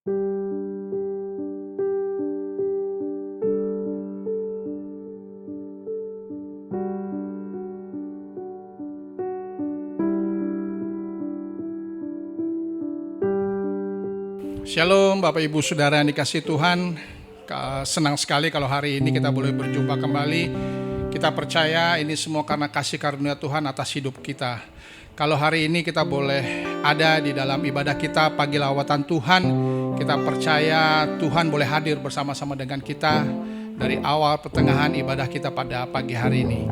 Shalom Bapak Ibu Saudara yang dikasihi Tuhan. Senang sekali kalau hari ini kita boleh berjumpa kembali. Kita percaya ini semua karena kasih karunia Tuhan atas hidup kita. Kalau hari ini kita boleh ada di dalam ibadah kita pagi lawatan Tuhan, kita percaya Tuhan boleh hadir bersama-sama dengan kita dari awal pertengahan ibadah kita pada pagi hari ini.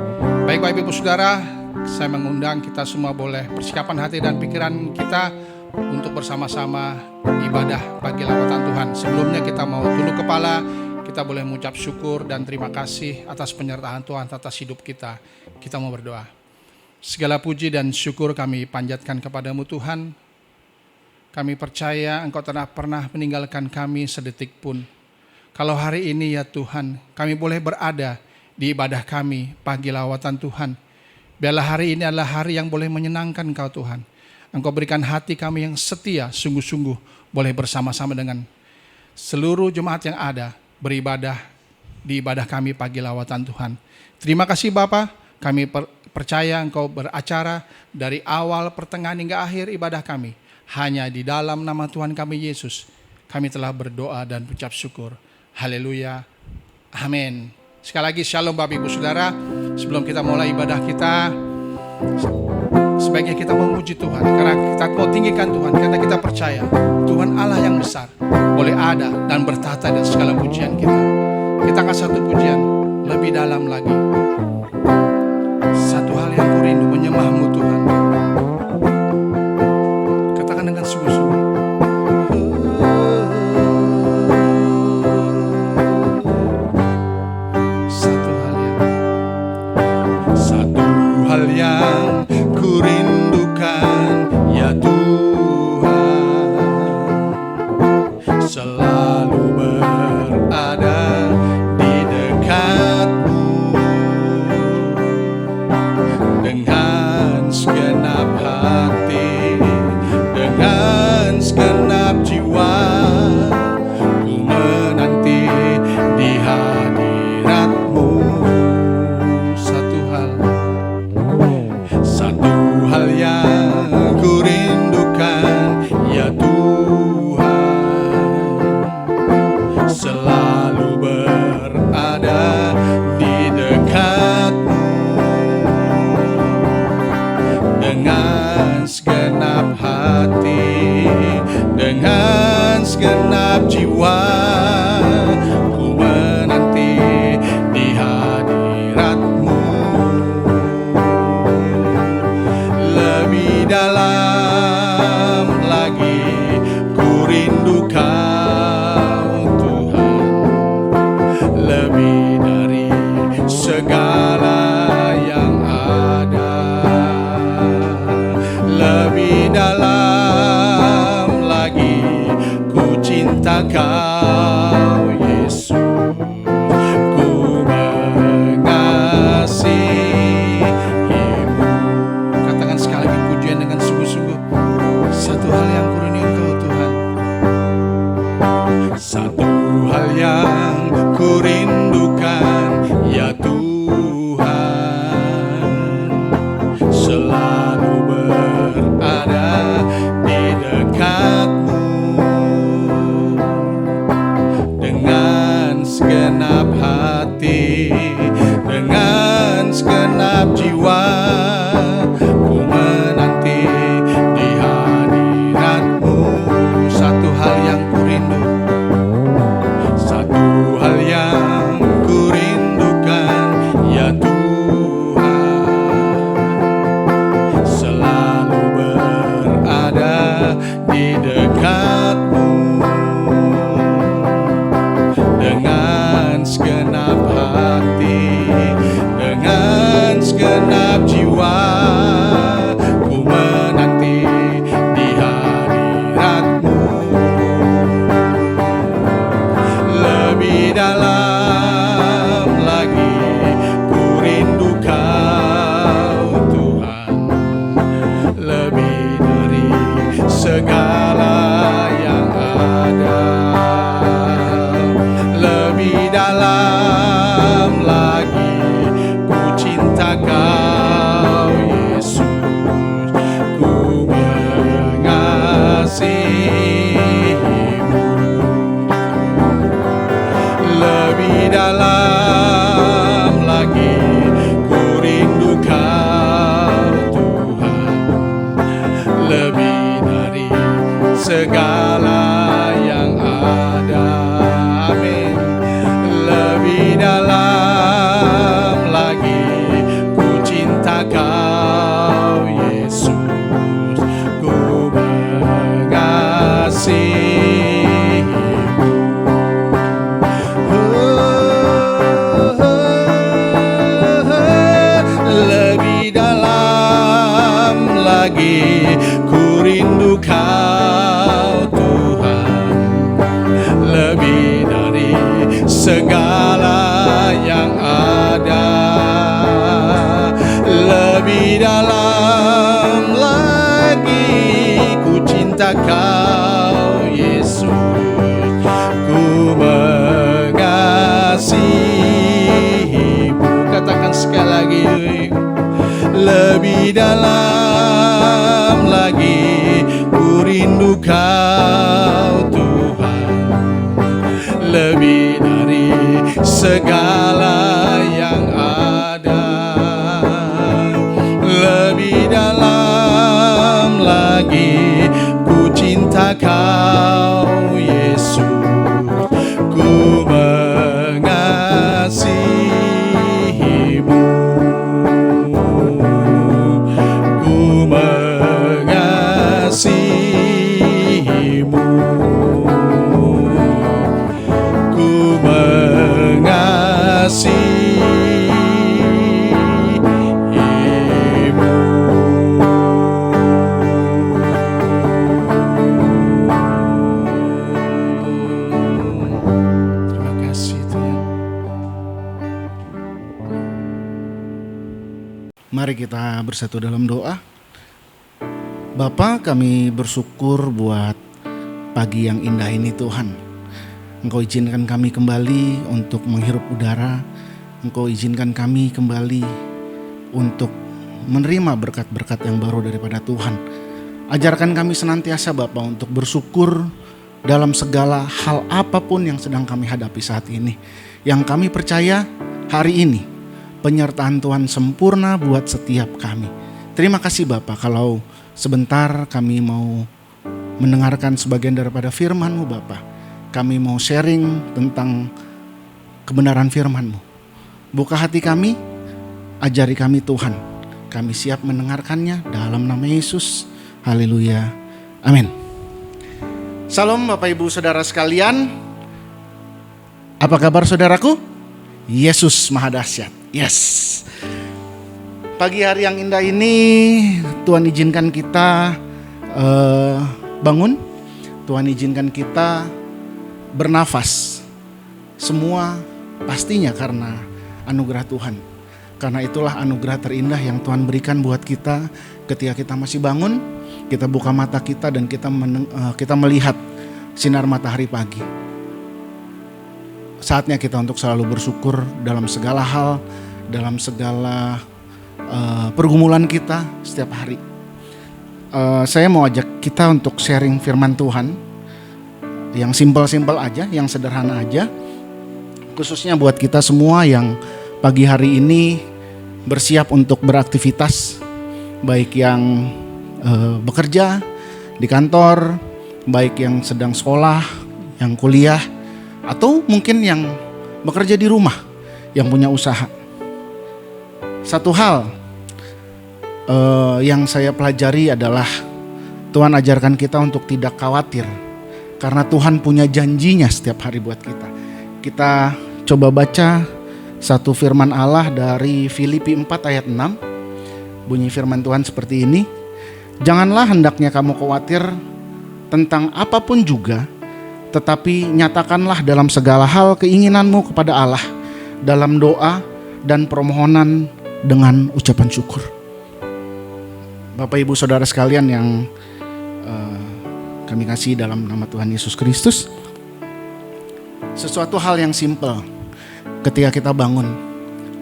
Baik Bapak Ibu Saudara, saya mengundang kita semua boleh persiapan hati dan pikiran kita untuk bersama-sama ibadah pagi lawatan Tuhan. Sebelumnya kita mau tunduk kepala, kita boleh mengucap syukur dan terima kasih atas penyertaan Tuhan atas hidup kita. Kita mau berdoa. Segala puji dan syukur kami panjatkan kepadamu Tuhan. Kami percaya Engkau tidak pernah meninggalkan kami sedetik pun. Kalau hari ini ya Tuhan, kami boleh berada di ibadah kami pagi lawatan Tuhan. Biarlah hari ini adalah hari yang boleh menyenangkan Engkau Tuhan. Engkau berikan hati kami yang setia, sungguh-sungguh boleh bersama-sama dengan seluruh jemaat yang ada beribadah di ibadah kami pagi lawatan Tuhan. Terima kasih Bapa, kami percaya Engkau beracara dari awal pertengahan hingga akhir ibadah kami. Hanya di dalam nama Tuhan kami Yesus, kami telah berdoa dan ucap syukur. Haleluya, amin. Sekali lagi shalom Bapak Ibu Saudara. Sebelum kita mulai ibadah kita, sebaiknya kita memuji Tuhan, karena kita mau tinggikan Tuhan, karena kita percaya Tuhan Allah yang besar boleh ada dan bertata dan segala pujian kita. Kita akan satu pujian lebih dalam lagi. Satu hal yang ku rindu menyembah-Mu Tuhan. Katakan dengan sungguh-sungguh. Satu hal yang ku rindukan ya Tuhan, selalu berada di dekat-Mu dengan segenap hati, dengan segenap jiwa. Ku menanti di hadirat-Mu. Satu hal yang ku rindukan ya Tuhan, selalu berada di dekat-Mu dengan segenap hati, dengan segenap jiwa. Ku menanti di hadirat-Mu. Lebih dalam lagi ku rindu Kau Tuhan, lebih dari segala yang ada. Lebih dalam lagi ku cinta Kau Yesus, ku mengasihi-Mu. Katakan sekali lagi pujian dengan sungguh-sungguh. Satu hal yang ku rindu Engkau Tuhan. Satu hal yang ku rindukan ya Tuhan, selalu berada di dekat-Mu dengan segenap hati, dengan segenap jiwa. Ku menanti di hadirat-Mu. Satu hal yang ku rindu, satu segala yang ada. Lebih dalam lagi ku cinta Kau Yesus, ku mengasihimu. Katakan sekali lagi, lebih dalam lagi ku rindu Kau Tuhan, lebih dari segala yang ada. Lebih dalam lagi ku cinta Kau Yesus, ku mengasihimu, ku mengasihimu, ku mengasihimu. Mari kita bersatu dalam doa. Bapa, kami bersyukur buat pagi yang indah ini Tuhan. Engkau izinkan kami kembali untuk menghirup udara. Engkau izinkan kami kembali untuk menerima berkat-berkat yang baru daripada Tuhan. Ajarkan kami senantiasa Bapa untuk bersyukur dalam segala hal apapun yang sedang kami hadapi saat ini. Yang kami percaya hari ini penyertaan Tuhan sempurna buat setiap kami. Terima kasih Bapa, kalau sebentar kami mau mendengarkan sebagian daripada firman-Mu Bapa. Kami mau sharing tentang kebenaran firman-Mu. Buka hati kami, ajari kami Tuhan. Kami siap mendengarkannya dalam nama Yesus. Haleluya. Amin. Salam Bapak Ibu Saudara sekalian. Apa kabar saudaraku? Yesus Maha Dahsyat. Yes. Pagi hari yang indah ini Tuhan izinkan kita bangun. Tuhan izinkan kita bernafas. Semua pastinya karena anugerah Tuhan. Karena itulah anugerah terindah yang Tuhan berikan buat kita ketika kita masih bangun. Kita buka mata kita dan kita melihat sinar matahari pagi. Saatnya kita untuk selalu bersyukur dalam segala hal, dalam segala pergumulan kita setiap hari. Saya mau ajak kita untuk sharing firman Tuhan yang simpel-simpel aja, yang sederhana aja. Khususnya buat kita semua yang pagi hari ini bersiap untuk beraktivitas, baik yang bekerja di kantor, baik yang sedang sekolah, yang kuliah, atau mungkin yang bekerja di rumah, yang punya usaha. Satu hal yang saya pelajari adalah Tuhan ajarkan kita untuk tidak khawatir, karena Tuhan punya janjinya setiap hari buat kita. Kita coba baca satu firman Allah dari Filipi 4 ayat 6. Bunyi firman Tuhan seperti ini. Janganlah hendaknya kamu khawatir tentang apapun juga, tetapi nyatakanlah dalam segala hal keinginanmu kepada Allah dalam doa dan permohonan dengan ucapan syukur. Bapak Ibu Saudara sekalian yang kami kasih dalam nama Tuhan Yesus Kristus, sesuatu hal yang simpel ketika kita bangun.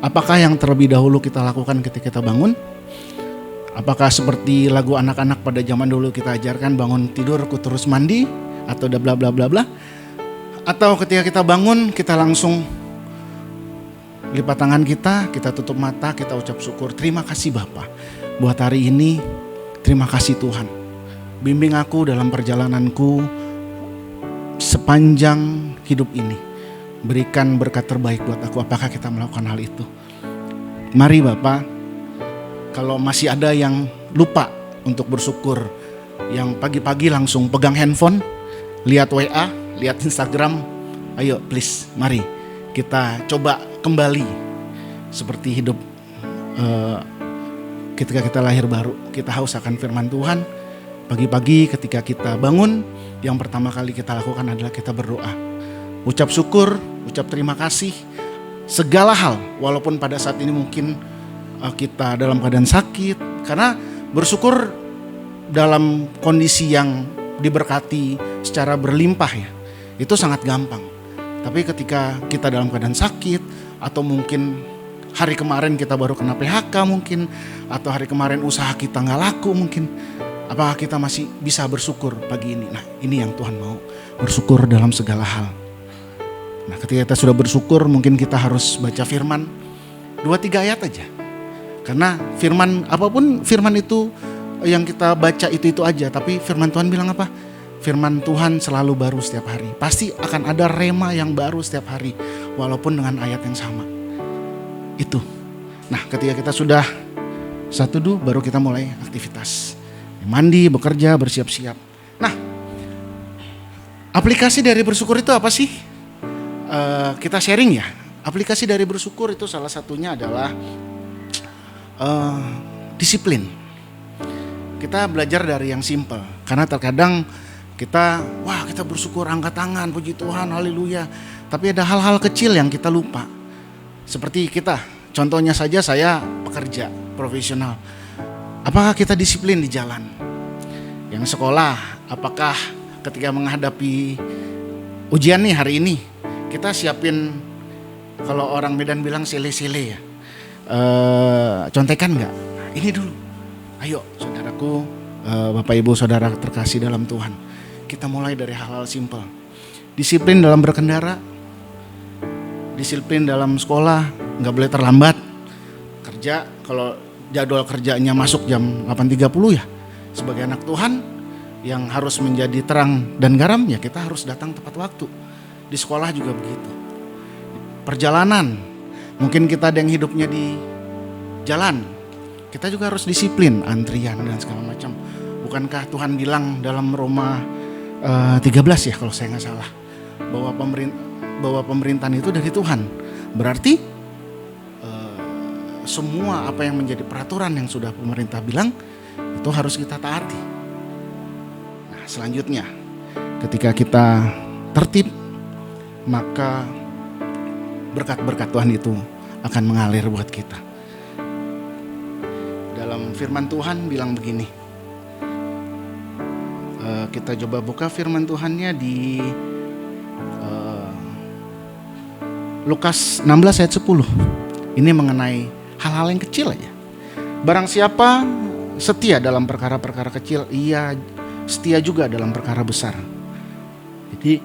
Apakah yang terlebih dahulu kita lakukan ketika kita bangun? Apakah seperti lagu anak-anak pada zaman dulu kita ajarkan, bangun tidur ku terus mandi, atau bla bla bla bla, atau ketika kita bangun kita langsung lipat tangan kita tutup mata, kita ucap syukur. Terima kasih Bapa buat hari ini. Terima kasih Tuhan, bimbing aku dalam perjalananku sepanjang hidup ini. Berikan berkat terbaik buat aku. Apakah kita melakukan hal itu? Mari Bapa, kalau masih ada yang lupa untuk bersyukur, yang pagi-pagi langsung pegang handphone, lihat WA, lihat Instagram, ayo please, mari kita coba kembali seperti hidup ketika kita lahir baru. Kita haus akan firman Tuhan. Pagi-pagi ketika kita bangun, yang pertama kali kita lakukan adalah kita berdoa. Ucap syukur, ucap terima kasih segala hal, walaupun pada saat ini mungkin kita dalam keadaan sakit, karena bersyukur dalam kondisi yang diberkati secara berlimpah ya, itu sangat gampang. Tapi ketika kita dalam keadaan sakit, atau mungkin hari kemarin kita baru kena PHK mungkin, atau hari kemarin usaha kita gak laku mungkin, apakah kita masih bisa bersyukur pagi ini? Nah, ini yang Tuhan mau, bersyukur dalam segala hal. Nah, ketika kita sudah bersyukur, mungkin kita harus baca firman 2-3 ayat aja. Karena firman, apapun firman itu yang kita baca itu aja. Tapi firman Tuhan bilang apa? Firman Tuhan selalu baru setiap hari. Pasti akan ada rema yang baru setiap hari, walaupun dengan ayat yang sama. Itu. Nah, ketika kita sudah satu dulu, baru kita mulai aktivitas. Mandi, bekerja, bersiap-siap. Nah, aplikasi dari bersyukur itu apa sih? Kita sharing ya. Aplikasi dari bersyukur itu salah satunya adalah disiplin. Kita belajar dari yang simple. Karena terkadang kita bersyukur, angkat tangan, puji Tuhan, haleluya. Tapi ada hal-hal kecil yang kita lupa. Seperti kita, contohnya saja saya pekerja profesional. Apakah kita disiplin di jalan? Yang sekolah, apakah ketika menghadapi ujian nih hari ini, kita siapin, kalau orang Medan bilang sele-sele ya, contekan gak? Nah, ini dulu, ayo saudaraku, Bapak Ibu Saudara terkasih dalam Tuhan, kita mulai dari hal-hal simpel. Disiplin dalam berkendara, disiplin dalam sekolah, gak boleh terlambat. Kerja, kalau jadwal kerjanya masuk jam 8.30 ya, sebagai anak Tuhan yang harus menjadi terang dan garam, ya kita harus datang tepat waktu. Di sekolah juga begitu. Perjalanan, mungkin kita ada yang hidupnya di jalan, kita juga harus disiplin, antrian dan segala macam. Bukankah Tuhan bilang dalam Roma 13 ya kalau saya nggak salah, bahwa pemerintahan itu dari Tuhan. Berarti semua apa yang menjadi peraturan yang sudah pemerintah bilang itu harus kita taati. Nah, selanjutnya ketika kita tertib, maka berkat-berkat Tuhan itu akan mengalir buat kita. Dalam firman Tuhan bilang begini, kita coba buka firman Tuhannya di Lukas 16 ayat 10. Ini mengenai hal-hal yang kecil aja. Barang siapa setia dalam perkara-perkara kecil, ia setia juga dalam perkara besar. Jadi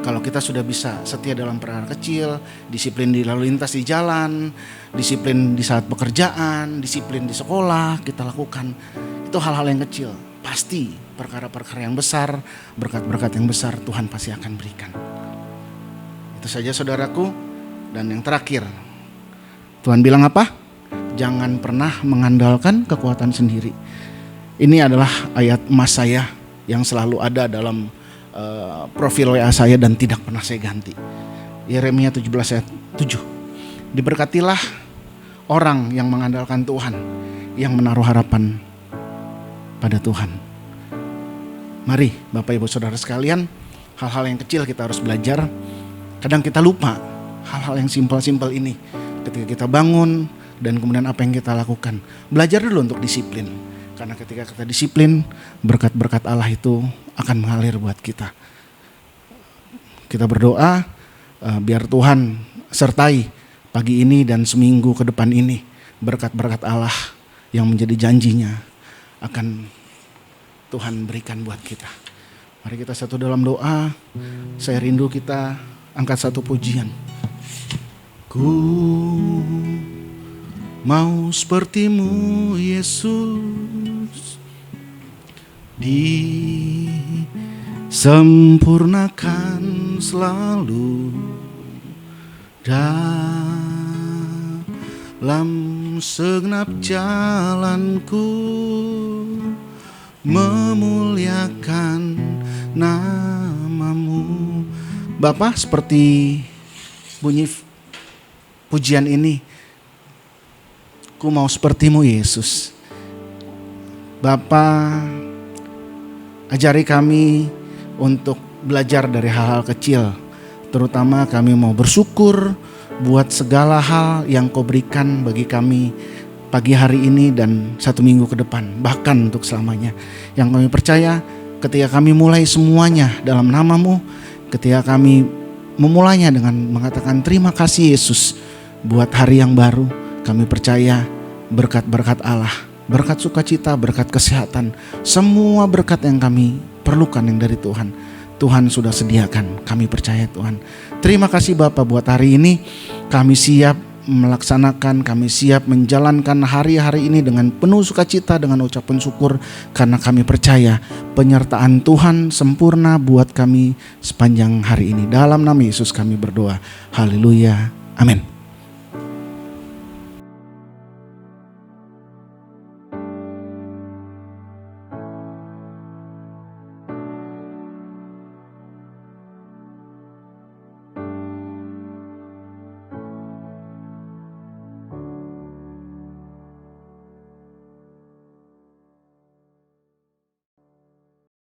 kalau kita sudah bisa setia dalam perkara kecil, disiplin di lalu lintas di jalan, disiplin di saat pekerjaan, disiplin di sekolah kita lakukan, itu hal-hal yang kecil. Pasti perkara-perkara yang besar, berkat-berkat yang besar Tuhan pasti akan berikan. Itu saja saudaraku. Dan yang terakhir, Tuhan bilang apa? Jangan pernah mengandalkan kekuatan sendiri. Ini adalah ayat emas saya yang selalu ada dalam profil WA saya dan tidak pernah saya ganti. Yeremia 17 ayat 7. Diberkatilah orang yang mengandalkan Tuhan, yang menaruh harapan pada Tuhan. Mari Bapak Ibu Saudara sekalian, hal-hal yang kecil kita harus belajar. Kadang kita lupa hal-hal yang simpel-simpel ini. Ketika kita bangun dan kemudian apa yang kita lakukan. Belajar dulu untuk disiplin. Karena ketika kita disiplin, berkat-berkat Allah itu akan mengalir buat kita. Kita berdoa biar Tuhan sertai pagi ini dan seminggu ke depan ini. Berkat-berkat Allah yang menjadi janjinya akan Tuhan berikan buat kita. Mari kita satu dalam doa. Saya rindu kita angkat satu pujian. Ku mau sepertimu Yesus, disempurnakan selalu dalam segenap jalanku, memuliakan namamu. Bapa, seperti bunyi pujian ini, ku mau sepertimu Yesus. Bapa, ajari kami untuk belajar dari hal-hal kecil, Terutama kami mau bersyukur buat segala hal yang Kau berikan bagi kami pagi hari ini dan 1 minggu ke depan, bahkan untuk selamanya. Yang kami percaya ketika kami mulai semuanya dalam nama-Mu, ketika kami memulainya dengan mengatakan terima kasih Yesus buat hari yang baru, kami percaya berkat-berkat Allah, berkat sukacita, berkat kesehatan, semua berkat yang kami perlukan yang dari Tuhan, Tuhan sudah sediakan. Kami percaya Tuhan. Terima kasih Bapa buat hari ini. Kami siap melaksanakan, kami siap menjalankan hari-hari ini dengan penuh sukacita, dengan ucapan syukur, karena kami percaya penyertaan Tuhan sempurna buat kami sepanjang hari ini. Dalam nama Yesus kami berdoa. Haleluya. Amin.